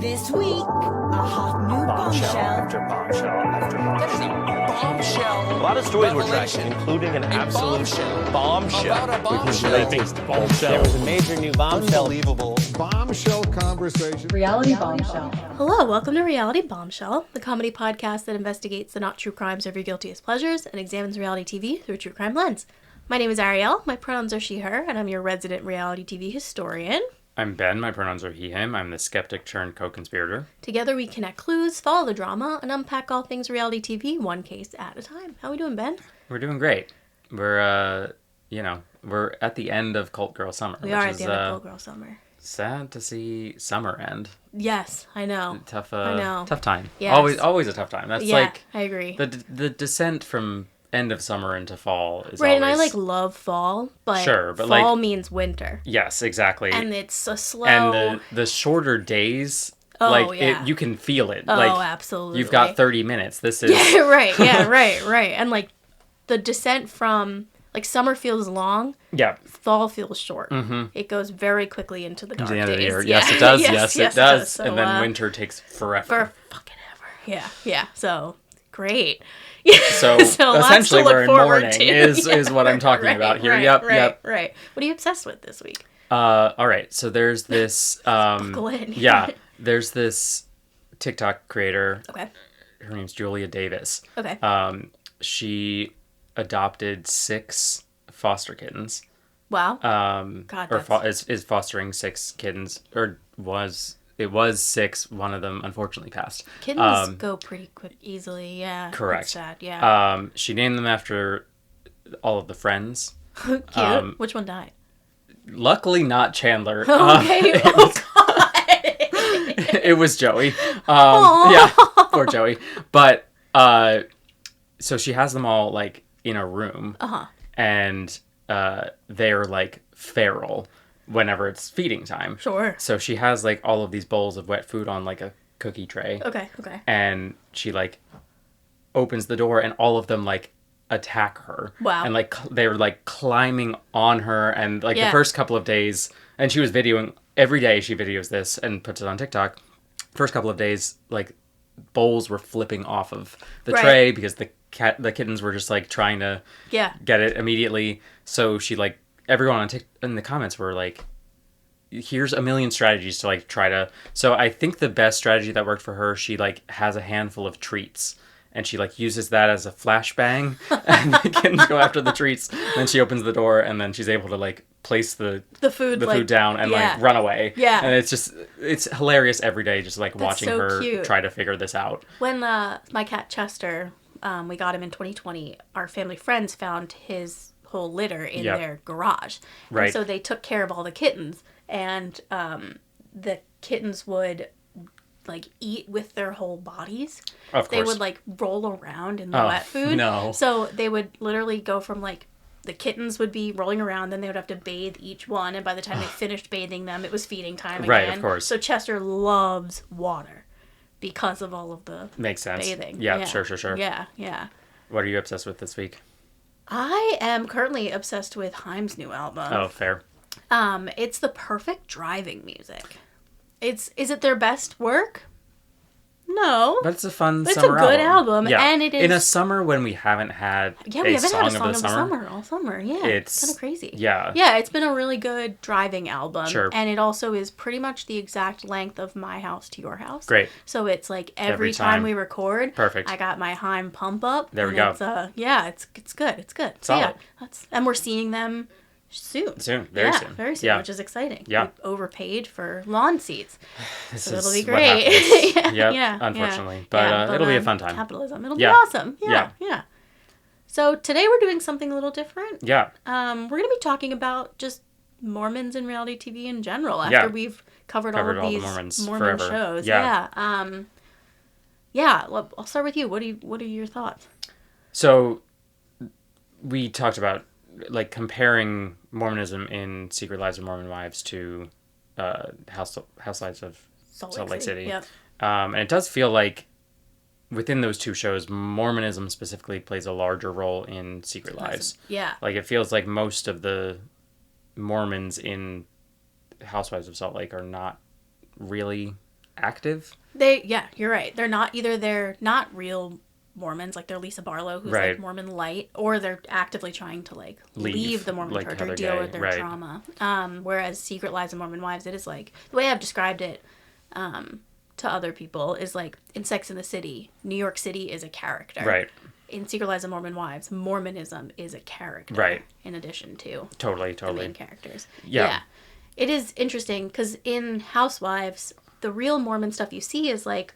This week, a hot new bombshell. After bombshell after bombshell. Bombshell. A lot of stories were revelation. tracking, including an absolute bombshell. About a bombshell. There was a major new bombshell. Unbelievable. Bombshell conversation. Reality Bombshell. Hello, welcome to Reality Bombshell, the comedy podcast that investigates the not true crimes of your guiltiest pleasures and examines reality TV through a true crime lens. My name is Ariel, my pronouns are she, her, and I'm your resident reality TV historian. I'm Ben, my pronouns are he, him. I'm the skeptic turned co-conspirator. Together we connect clues, follow the drama, and unpack all things reality TV one case at a time. How we doing, Ben? We're doing great. We're, we're at the end of Cult Girl Summer. We are at the end of Cult Girl Summer. Sad to see summer end. Yes, I know. I know. Tough time. Yes. Always a tough time. That's I agree. The descent from end of summer into fall is right, always... and I love fall, but fall means winter. Yes, exactly. And it's a slow... And the shorter days, you can feel it. Oh, absolutely. You've got 30 minutes. This is... Yeah, right. And the descent from... summer feels long. Yeah. Fall feels short. Mm-hmm. It goes very quickly into the dark the end days. of the year. Yeah. Yes, it does. yes, it does. So, and then winter takes forever. For fucking ever. Yeah. So, great. So essentially we're in mourning is what I'm talking about here. Yep. Right. What are you obsessed with this week? All right. So there's this... Buckle in. Yeah. There's this TikTok creator. Okay. Her name's Julia Davis. Okay. She adopted 6 foster kittens. Wow. God, is fostering 6 kittens, or was 6. One of them unfortunately passed. Kittens go pretty quick, easily. Yeah. Correct. That's sad. Yeah. She named them after all of the friends. Cute. Which one died? Luckily, not Chandler. Okay. God. It was Joey. Yeah, poor Joey. But so she has them all in a room. And they're feral whenever it's feeding time. Sure. So she has all of these bowls of wet food on a cookie tray. Okay. And she opens the door and all of them attack her. Wow. And they're climbing on her, and the first couple of days, and she was videoing every day. She videos this and puts it on TikTok. First couple of days, bowls were flipping off of the tray because the kittens were just trying to get it immediately. So she everyone in the comments were here's a million strategies to try to. So I think the best strategy that worked for her, she has a handful of treats. And she uses that as a flashbang, and the kittens go after the treats. Then she opens the door, and then she's able to place the food down and run away. Yeah, and it's hilarious every day, just watching her cute. Try to figure this out. When my cat Chester, we got him in 2020. Our family friends found his whole litter in their garage, right? And so they took care of all the kittens, and the kittens would eat with their whole bodies. Of course. They would roll around in the wet food. No. So they would literally go from the kittens would be rolling around, then they would have to bathe each one, and by the time they finished bathing them, it was feeding time again. Right, of course. So Chester loves water because of all of the Makes sense. bathing. Yeah, sure. Yeah. What are you obsessed with this week? I am currently obsessed with Haim's new album. Oh, fair. It's the perfect driving music. Is it their best work? No. But it's a fun but summer album. It's a good album. Yeah. And it is... In a summer when we haven't had we haven't had a song of the summer all summer. Yeah. It's kind of crazy. Yeah. Yeah, it's been a really good driving album. Sure. And it also is pretty much the exact length of My House to Your House. Great. So it's every time we record, perfect. I got my Haim pump up. There we go. It's good. It's good. Solid. So and we're seeing them soon. Very soon. Very soon, which is exciting. Yeah. We overpaid for lawn seats. So it'll be what great. Unfortunately. But it'll be a fun time. Capitalism. It'll be awesome. Yeah. So today we're doing something a little different. Yeah. We're going to be talking about just Mormons and reality TV in general after we've covered all of these Mormon shows. Yeah. I'll start with you. What are your thoughts? So we talked about comparing Mormonism in Secret Lives of Mormon Wives to Housewives of Salt Lake City. Yep. And it does feel within those two shows, Mormonism specifically plays a larger role in Secret Lives. Yeah. It feels like most of the Mormons in Housewives of Salt Lake are not really active. You're right. They're not real Mormons, like they're Lisa Barlow, who's like Mormon light, or they're actively trying to like leave the Mormon church or deal with their trauma. Whereas Secret Lives of Mormon Wives, it is like, the way I've described it to other people is like, in Sex and the City, New York City is a character. Right. In Secret Lives of Mormon Wives, Mormonism is a character. Right. In addition to Totally. the main characters. Yeah. It is interesting because in Housewives, the real Mormon stuff you see is like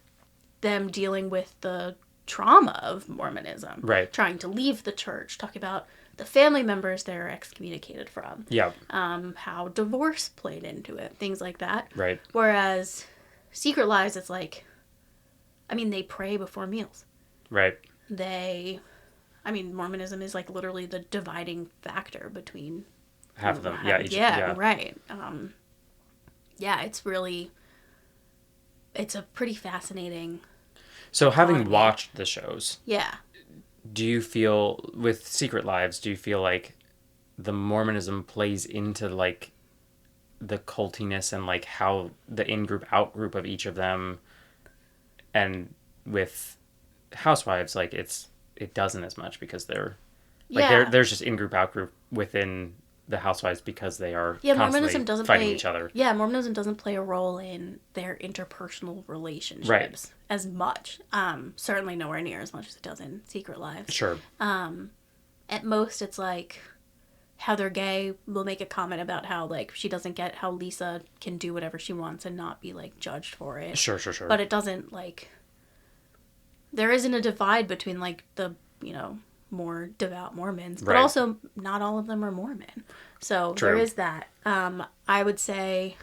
them dealing with the trauma of Mormonism. Right. Trying to leave the church, talking about the family members they're excommunicated from. Yeah. How divorce played into it, things like that. Right. Whereas Secret Lives, it's like, they pray before meals. Right. Mormonism is like literally the dividing factor between half of them. Right. It's a pretty fascinating. So having watched the shows, yeah, do you feel with Secret Lives, do you feel like the Mormonism plays into like the cultiness and like how the in-group out-group of each of them, and with Housewives, like it doesn't as much because they're like there's just in-group out-group within the Housewives because they are Mormonism doesn't fighting play, each other. Yeah, Mormonism doesn't play a role in their interpersonal relationships as much. Certainly nowhere near as much as it does in Secret Lives. Sure. At most, it's like Heather Gay will make a comment about how like she doesn't get how Lisa can do whatever she wants and not be like judged for it. Sure. But it doesn't like. There isn't a divide between like the more devout Mormons, but also not all of them are Mormon. So there is that. I would say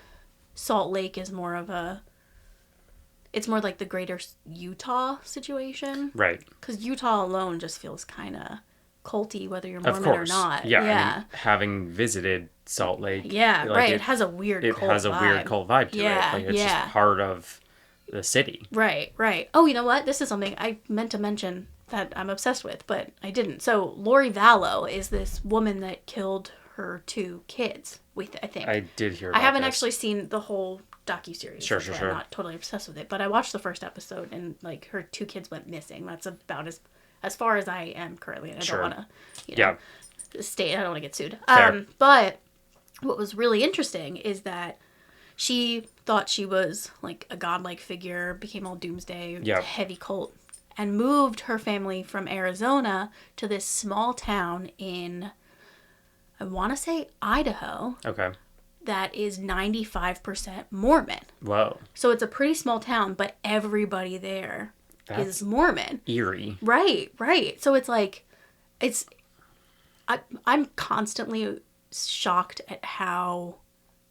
Salt Lake is more of it's more like the greater Utah situation. Right. Because Utah alone just feels kind of culty, whether you're Mormon or not. Yeah. Having visited Salt Lake. Yeah, like it has a weird cult vibe. It has a weird cult vibe to it. Like it's just part of the city. Right. Oh, you know what? This is something I meant to mention that I'm obsessed with, but I didn't. So Lori Vallow is this woman that killed her 2 kids, I think. I did hear about I haven't this. actually seen the whole docuseries. Sure. I'm not totally obsessed with it, but I watched the first episode and like her 2 kids went missing. That's about as far as I am currently, and I don't want to, stay. I don't want to get sued. But what was really interesting is that she thought she was like a godlike figure, became all doomsday, heavy cult, and moved her family from Arizona to this small town in, I want to say Idaho. Okay. That is 95% Mormon. Whoa. So it's a pretty small town, but everybody there is Mormon. Eerie. Right. So it's like, I'm constantly shocked at how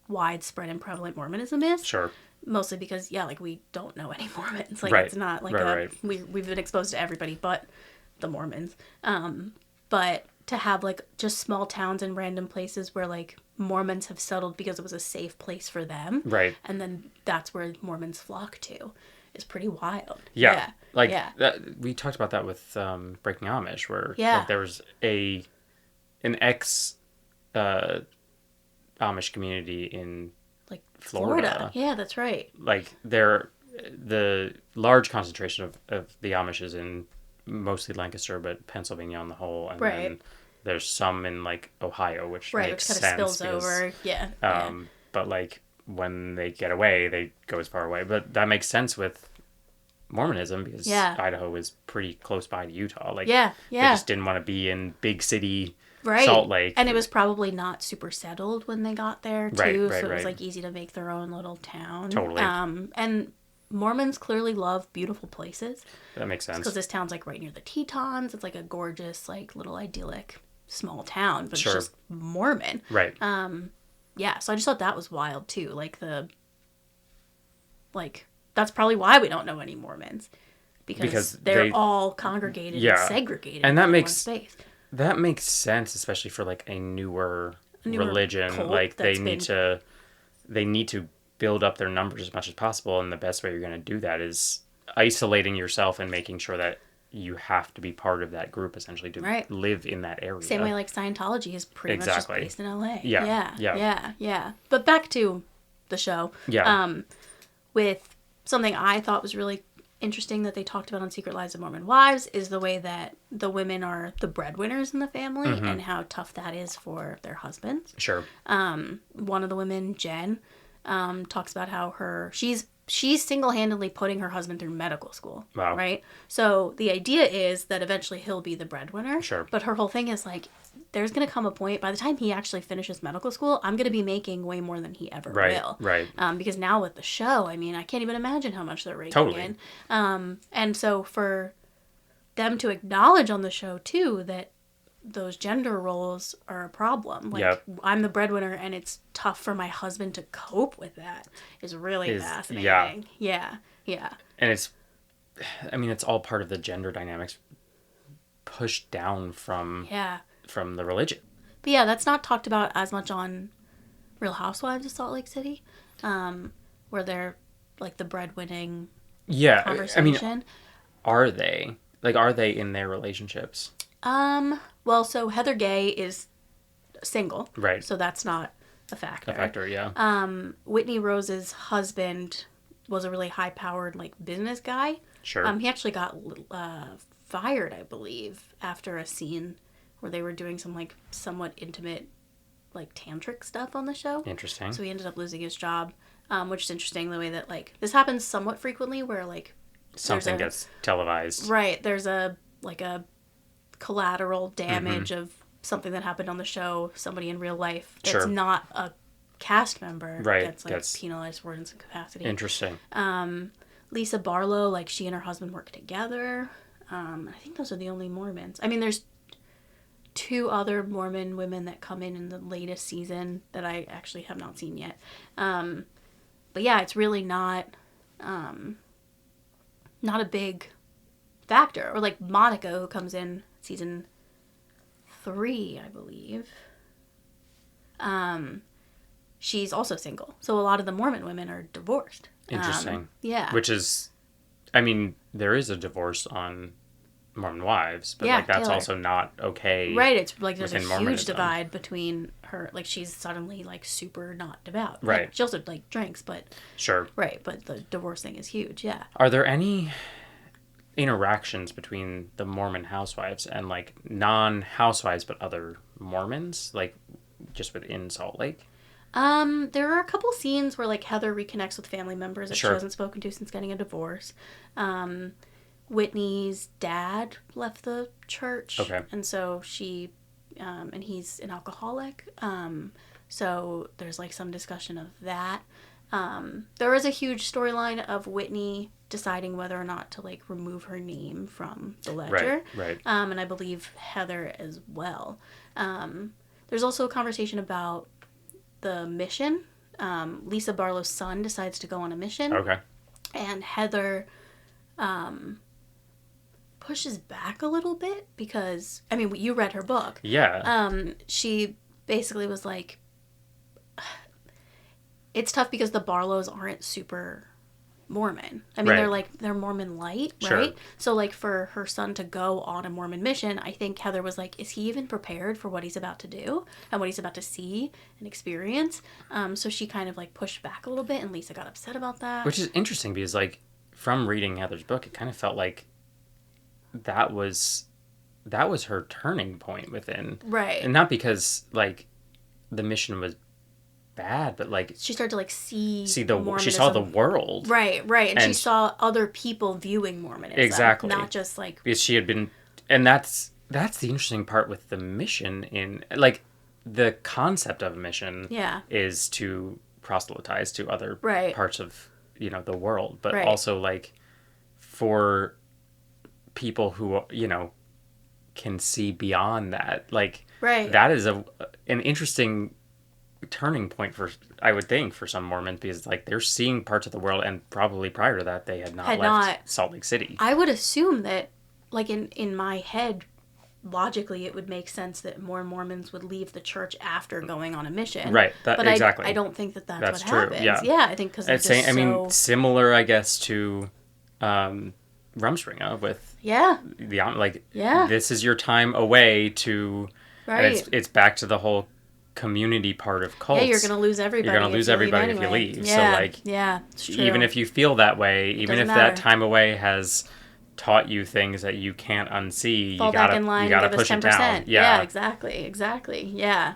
widespread and prevalent Mormonism is. Sure. Mostly because, we don't know any Mormons. Like, right. It's not like we've been exposed to everybody but the Mormons. But to have, like, just small towns and random places where, like, Mormons have settled because it was a safe place for them. Right. And then that's where Mormons flock to is pretty wild. Yeah. We talked about that with Breaking Amish, where like, there was an ex Amish community in like Florida. Yeah, that's right. Like the large concentration of the Amish is in mostly Lancaster, but Pennsylvania on the whole, and then there's some in like Ohio, which makes which sense. Spills over. But like when they get away, they go as far away. But that makes sense with Mormonism because Idaho is pretty close by to Utah. Like they just didn't want to be in big city. Salt Lake. And it was probably not super settled when they got there, too. Right, so it was, like, easy to make their own little town. Totally. And Mormons clearly love beautiful places. That makes sense. Because this town's, like, right near the Tetons. It's, like, a gorgeous, like, little idyllic small town. But it's just Mormon. Right. So I just thought that was wild, too. That's probably why we don't know any Mormons. Because they're all congregated and segregated and that in makes one space. That makes sense, especially for like a newer religion. Like they need to build up their numbers as much as possible, and the best way you're going to do that is isolating yourself and making sure that you have to be part of that group essentially to live in that area. Same way like Scientology is pretty much just based in LA. Yeah. But back to the show. Yeah. With something I thought was really interesting that they talked about on Secret Lives of Mormon Wives is the way that the women are the breadwinners in the family and how tough that is for their husbands. Sure. One of the women, Jen, talks about how she's single-handedly putting her husband through medical school. Wow. Right? So the idea is that eventually he'll be the breadwinner. Sure. But her whole thing is like, there's going to come a point, by the time he actually finishes medical school, I'm going to be making way more than he ever will. Right. Because now with the show, I mean, I can't even imagine how much they're raking Totally. in. And so for them to acknowledge on the show, too, that those gender roles are a problem. Like, Yep. I'm the breadwinner and it's tough for my husband to cope with that is really fascinating. Yeah. And it's all part of the gender dynamics pushed down from the religion. But yeah, that's not talked about as much on Real Housewives of Salt Lake City, where they're like the breadwinning conversation. Are they? Like, are they in their relationships? Well, so Heather Gay is single. Right. So that's not a factor. Yeah. Whitney Rose's husband was a really high-powered, like, business guy. Sure. He actually got fired, I believe, after a scene where they were doing some, like, somewhat intimate, like, tantric stuff on the show. Interesting. So he ended up losing his job, which is interesting the way that, like, this happens somewhat frequently where, like, something gets televised. Right. There's a collateral damage of something that happened on the show, somebody in real life that's not a cast member gets penalized for it in some capacity. Interesting. Lisa Barlow, like, she and her husband work together. I think those are the only Mormons. I mean, there's 2 other Mormon women that come in the latest season that I actually have not seen yet. But yeah, it's really not a big factor. Or like Monica, who comes in season 3, I believe. She's also single. So a lot of the Mormon women are divorced. Interesting. Yeah. Which is, I mean, there is a divorce on Mormon Wives, but like that's Taylor. Also not okay. Right. It's like there's a huge Mormonism. divide between her. Like, she's suddenly like super not devout. Right. Like, she also like drinks, but sure. Right. But the divorce thing is huge. Yeah. Are there any interactions between the Mormon housewives and like non-housewives but other Mormons, like just within Salt Lake? There are a couple scenes where like Heather reconnects with family members that she Sure. hasn't spoken to since getting a divorce. Whitney's dad left the church. Okay. And so she, and he's an alcoholic. So there's like some discussion of that. There is a huge storyline of Whitney deciding whether or not to like remove her name from the ledger. Right. And I believe Heather as well. There's also a conversation about the mission. Lisa Barlow's son decides to go on a mission. Okay. And Heather pushes back a little bit because, I mean, you read her book. Yeah. She basically was like, it's tough because the Barlows aren't super Mormon. I mean, Right. they're Mormon light, Sure. right? So, like, for her son to go on a Mormon mission, I think Heather was like, is he even prepared for what he's about to do and what he's about to see and experience? So she kind of, like, pushed back a little bit, and Lisa got upset about that. Which is interesting because, like, from reading Heather's book, it kind of felt like that was her turning point within. Right. And not because, like, the mission was bad, but like she started to like see she Mormonism. saw the world, right, and she saw other people viewing Mormonism, exactly, not just like because she had been, and that's the interesting part with the mission in like the concept of a mission, is to proselytize to other parts of the world, but also like for people who can see beyond that, like that is an interesting turning point for, I would think, for some Mormons, because like they're seeing parts of the world, and probably prior to that they had not left Salt Lake City. I would assume that, like, in my head, logically it would make sense that more Mormons would leave the church after going on a mission, right? Exactly. I don't think that's what true. happens. Yeah, I think because it's saying, I mean, similar, I guess, to Rumspringa with this is your time away to, right? And it's back to the whole community part of cults. Yeah, you're gonna lose everybody. You're gonna lose everybody if you leave. Yeah, So like, yeah, it's true. even if you feel that way, even if doesn't that matter. time away has taught you things that you can't unsee, fall you gotta back in line, you gotta give us push it 10%. down. Yeah, exactly. Yeah.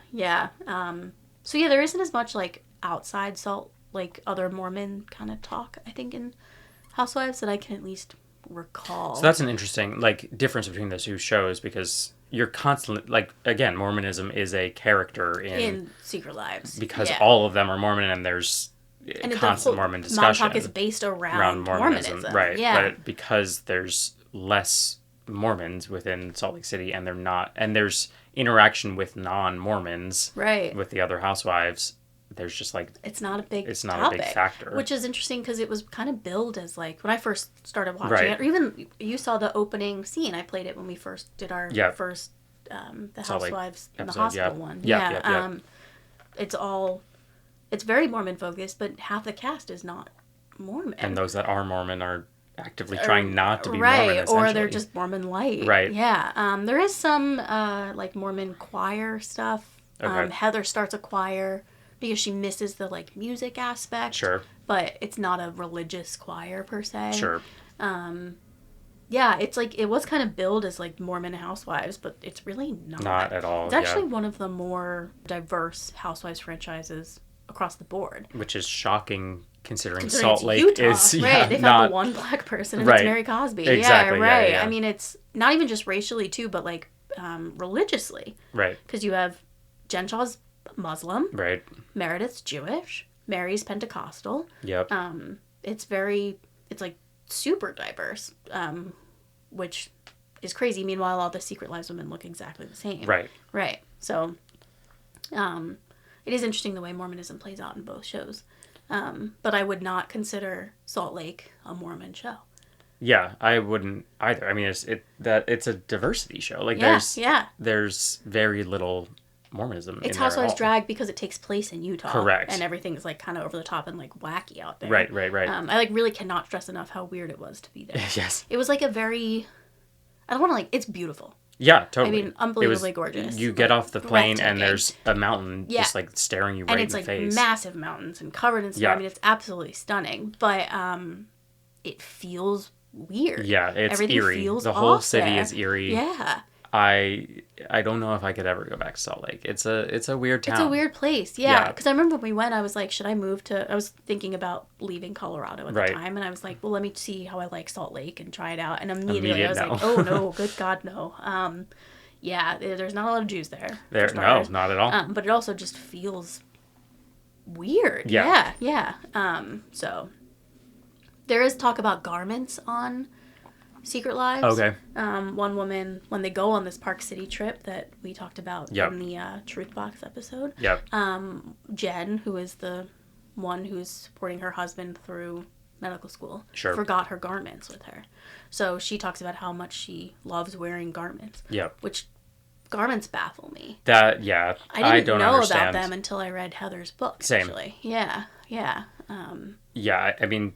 So yeah, there isn't as much like outside salt, like other Mormon kind of talk, I think, in Housewives that I can at least recall. So that's an interesting like difference between those two shows, because you're constantly like, again, Mormonism is a character in Secret Lives because yeah. all of them are Mormon, and there's and constant the whole Mormon discussion. Mom talk is based around Mormonism. Right? Yeah. But because there's less Mormons within Salt Lake City, and there's interaction with non-Mormons, right, with the other housewives. There's just like it's not a big topic, factor, which is interesting because it was kind of billed as like when I first started watching right. it, or even you saw the opening scene. I played it when we first did our first the Housewives in the hospital one. It's very Mormon focused, but half the cast is not Mormon, and those that are Mormon are actively trying not to be Mormon, or they're just Mormon light, right? Yeah, there is some like Mormon choir stuff. Okay. Heather starts a choir because she misses the like music aspect. Sure. But it's not a religious choir per se. Sure. Yeah, it's like, it was kind of billed as like Mormon Housewives, but it's really not. Not at all. It's actually one of the more diverse Housewives franchises across the board. Which is shocking considering Considering Salt it's Lake Utah, is right? They found the one black person, and right. it's Mary Cosby. Exactly. Yeah, right. Yeah. I mean, it's not even just racially too, but like religiously. Right. Because you have Jen Shaw's Muslim. Right. Meredith's Jewish. Mary's Pentecostal. Yep. It's like super diverse, which is crazy. Meanwhile, all the Secret Lives women look exactly the same. Right. Right. So, it is interesting the way Mormonism plays out in both shows. But I would not consider Salt Lake a Mormon show. Yeah, I wouldn't either. I mean, it's a diversity show. Like there's very little Mormonism. It's in Housewives there at all. drag because it takes place in Utah. Correct. And everything's like kind of over the top and like wacky out there. Right. I like really cannot stress enough how weird it was to be there. Yes. It was like a very, I don't want to like, it's beautiful. Yeah, totally. I mean, unbelievably gorgeous. You get off the plane and there's a mountain just like staring you right in the face. And it's like massive mountains and covered in snow. Yeah. I mean, it's absolutely stunning. But it feels weird. Yeah, it's Everything eerie. Feels the whole off city there. is eerie. Yeah. I don't know if I could ever go back to Salt Lake. It's a weird town. It's a weird place, yeah. Because I remember when we went, I was like, should I move to... I was thinking about leaving Colorado at the time, and I was like, well, let me see how I like Salt Lake and try it out. And immediately I was like, oh, no, good God, no. Yeah, there's not a lot of Jews there. No, not at all. But it also just feels weird. Yeah. Yeah. So there is talk about garments on Secret Lives. Okay. One woman, when they go on this Park City trip that we talked about in the Truth Box episode. Yep. Jen, who is the one who's supporting her husband through medical school, forgot her garments with her. So she talks about how much she loves wearing garments. Yep. Which garments baffle me. I didn't know understand. about them until I read Heather's book. Same. Actually. Yeah. Yeah, I mean,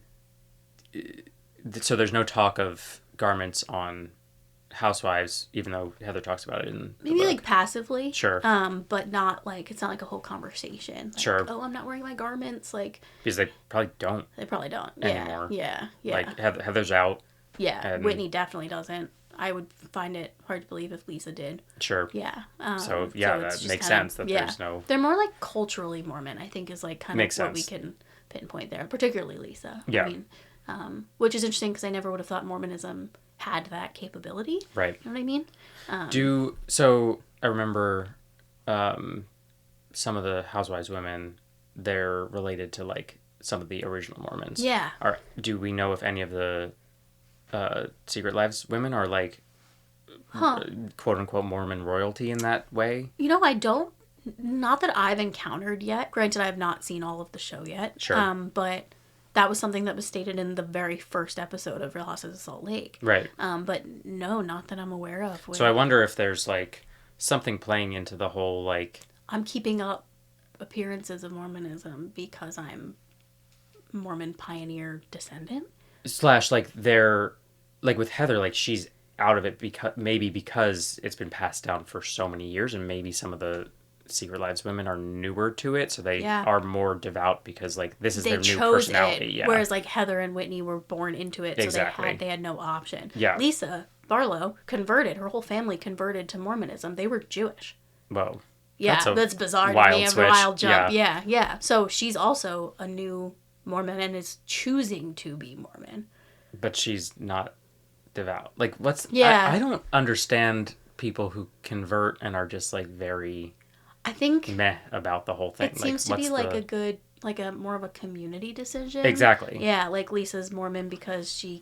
so there's no talk of garments on Housewives, even though Heather talks about it in the book. Like passively. Sure. But not like, it's not like a whole conversation. Like, sure. Oh, I'm not wearing my garments. Like, because they probably don't. Anymore. Yeah. Like Heather's out. Yeah. And Whitney definitely doesn't. I would find it hard to believe if Lisa did. Sure. Yeah. So that makes sense that there's no... They're more like culturally Mormon, I think, is like kind makes of what sense. we can pinpoint there, particularly Lisa. Yeah. I mean, which is interesting because I never would have thought Mormonism had that capability. Right. You know what I mean? So I remember some of the Housewives women, they're related to like some of the original Mormons. Yeah. Do we know if any of the Secret Lives women are like quote unquote Mormon royalty in that way? You know, I don't, not that I've encountered yet. Granted, I have not seen all of the show yet. Sure. But that was something that was stated in the very first episode of Real Housewives of Salt Lake. Right. But no, not that I'm aware of. So I wonder if there's like something playing into the whole like... I'm keeping up appearances of Mormonism because I'm Mormon pioneer descendant. / like they're like with Heather, like she's out of it because it's been passed down for so many years, and maybe some of the Secret Lives women are newer to it, so they Yeah. are more devout because like this is They their new chose personality. it, Yeah. whereas like Heather and Whitney were born into it, so Exactly. they had no option. Yeah. Lisa Barlow converted. Her whole family converted to Mormonism. They were Jewish. Whoa. Yeah, a that's bizarre to wild me. A switch. wild jump. Yeah. Yeah. So she's also a new Mormon and is choosing to be Mormon. But she's not devout. Like, what's... Yeah. I don't understand people who convert and are just, like, very I think meh about the whole thing. it seems to be what's like a good, like a more of a community decision. Exactly. Yeah, like Lisa's Mormon because she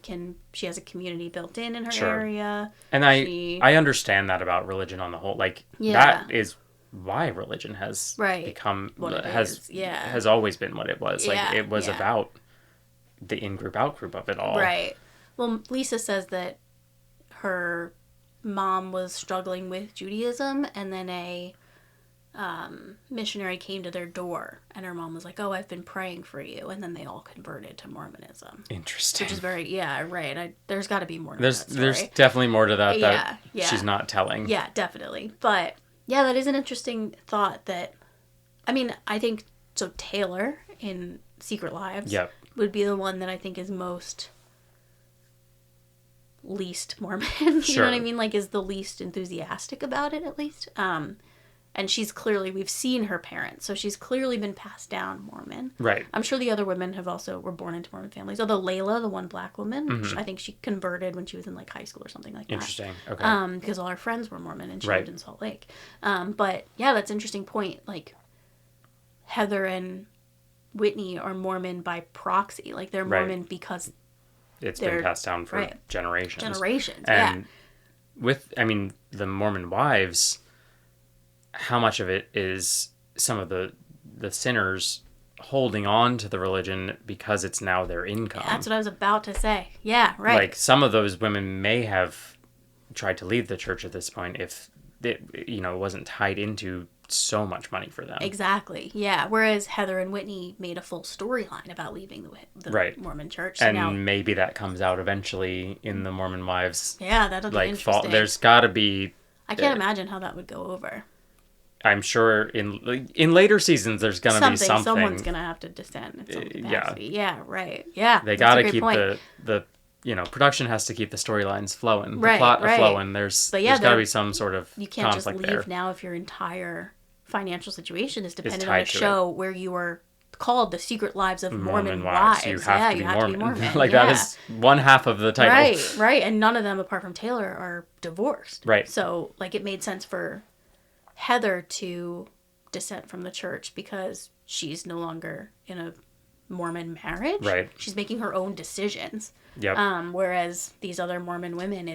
has a community built in her Sure. area. And She- I understand that about religion on the whole. Like, Yeah. that is why religion has Right. become... What it has is, yeah. has always been what it was. Like, Yeah, it was yeah. about the in-group, out-group of it all. Right. Well, Lisa says that her mom was struggling with Judaism, and then a missionary came to their door, and her mom was like, "Oh, I've been praying for you," and then they all converted to Mormonism, Interesting. which is very right. There's got to be more to There's that story. definitely more to that Yeah. she's not telling. Yeah, definitely. But yeah, that is an interesting thought. That I mean, I think so. Taylor in Secret Lives Yep. would be the one that I think is least Mormon. You know Sure. what I mean? Like, is the least enthusiastic about it, at least. And she's clearly, we've seen her parents, so she's clearly been passed down Mormon. Right. I'm sure the other women were born into Mormon families. Although Layla, the one black woman, I think she converted when she was in like high school or something like that. Interesting. Okay. Because all her friends were Mormon and she Right. lived in Salt Lake. But yeah, that's an interesting point. Like, Heather and Whitney are Mormon by proxy. Like, they're Right. Mormon because It's they're- been passed down for right. generations. generations. And the Mormon wives, how much of it is some of the sinners holding on to the religion because it's now their income? That's what I was about to say. Yeah, right. Like, some of those women may have tried to leave the church at this point if it, wasn't tied into so much money for them. Exactly. Yeah. Whereas Heather and Whitney made a full storyline about leaving the Right. Mormon church. So And now, maybe that comes out eventually in the Mormon wives. yeah, that'll be Like, interesting. there's got to be... I can't imagine how that would go over. I'm sure in later seasons there's gonna be something. Someone's gonna have to descend in some capacity. yeah. Yeah. Right. Yeah. They that's got a to great keep point. the production has to keep the storylines flowing, Right, the plot right. flowing. There's But yeah, there's got to there- be some sort of You can't just conflict leave there. now if your entire financial situation is dependent on tied a to show where you are called The Secret Lives of Mormon wives. Wives. You have to be Mormon. Like, yeah. that is one half of the title. Right. And none of them, apart from Taylor, are divorced. Right. So, like, it made sense for Heather to dissent from the church because she's no longer in a Mormon marriage. Right. She's making her own decisions. Yep. Whereas these other Mormon women,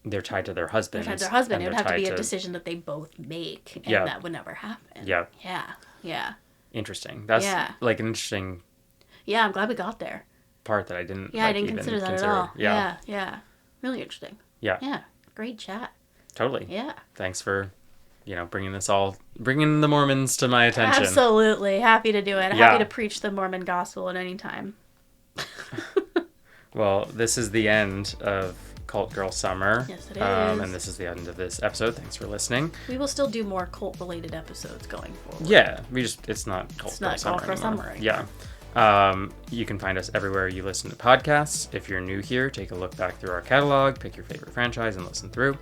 They're tied to their husbands. they're tied to their husband. and It would they're have to be tied a decision that they both make, and Yeah. that would never happen. Yeah. Yeah. Interesting. That's Yeah. like an interesting Yeah, I'm glad we got there. part that I didn't. Yeah, I like, didn't even consider that consider. at all. Yeah. Yeah. Really interesting. Yeah. Yeah. Great chat. Totally. Yeah. Thanks for, bringing the Mormons to my attention. Absolutely. Happy to do it. Yeah. Happy to preach the Mormon gospel at any time. Well, this is the end of Cult Girl Summer. Yes, it is. And this is the end of this episode. Thanks for listening. We will still do more cult-related episodes going forward. Yeah, it's not Cult It's Girl not Summer Cult Girl anymore. Summer Yeah. You can find us everywhere you listen to podcasts. If you're new here, take a look back through our catalog, pick your favorite franchise, and listen through.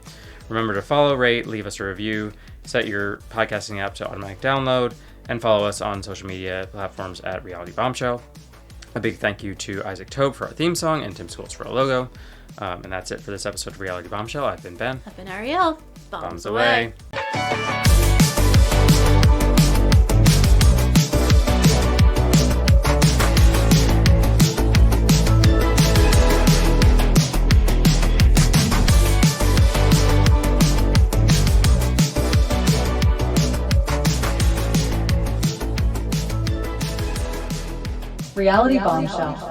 Remember to follow, rate, leave us a review, set your podcasting app to automatic download, and follow us on social media platforms at Reality Bombshell. A big thank you to Isaac Tobe for our theme song and Tim Schultz for our logo. And that's it for this episode of Reality Bombshell. I've been Ben. I've been Ariel. Bombs away. Reality Bombshell.